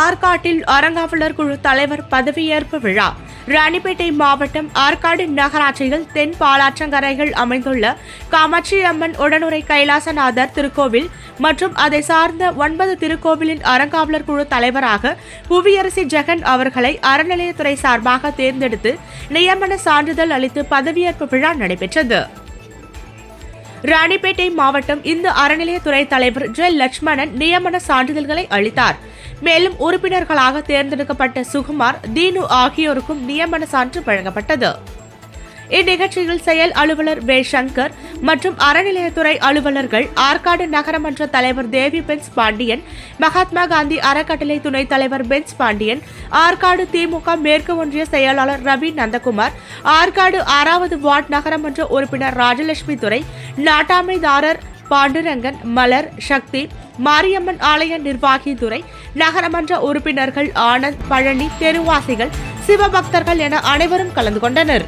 ஆற்காட்டில் அறங்காவலர் குழு தலைவர் பதவியேற்பு விழா. ராணிப்பேட்டை மாவட்டம் ஆற்காடு நகராட்சியில் தென் பாலாற்றங்கரைகள் அமைந்துள்ள காமாட்சி அம்மன் உடனுறை கைலாசநாதர் திருக்கோவில் மற்றும் அதை சார்ந்த 9 திருக்கோவிலின் அறங்காவலர் குழு தலைவராக புவியரசி ஜெகன் அவர்களை அறநிலையத்துறை சார்பாக தேர்ந்தெடுத்து நியமன சான்றிதழ் அளித்து பதவியேற்பு விழா நடைபெற்றது. ராணிப்பேட்டை மாவட்டம் இந்து அறநிலையத்துறை தலைவர் ஜெ லட்சுமணன் நியமன சான்றிதழ்களை அளித்தார். மேலும் உறுப்பினர்களாக தேர்ந்தெடுக்கப்பட்ட சுகுமார், தீனு ஆகியோருக்கும் நியமன சான்று வழங்கப்பட்டது. இந்நிகழ்ச்சியில் செயல் அலுவலர் வே சங்கர் மற்றும் அறநிலையத்துறை அலுவலர்கள், ஆற்காடு நகரமன்ற தலைவர் தேவி பென்ஸ் பாண்டியன், மகாத்மா காந்தி அறக்கட்டளை துணைத் தலைவர் பென்ஸ் பாண்டியன், ஆற்காடு திமுக மேற்கு ஒன்றிய செயலாளர் ரவி நந்தகுமார், ஆற்காடு 6வது வார்டு நகரமன்ற உறுப்பினர் ராஜலட்சுமி துரை, நாட்டாமைதாரர் பாண்டுரங்கன், மலர், சக்தி, மாரியம்மன் ஆலய நிர்வாகி துறை, நகரமன்ற உறுப்பினர்கள் ஆனந்த், பழனி, தெருவாசிகள், சிவபக்தர்கள் என அனைவரும் கலந்து கொண்டனர்.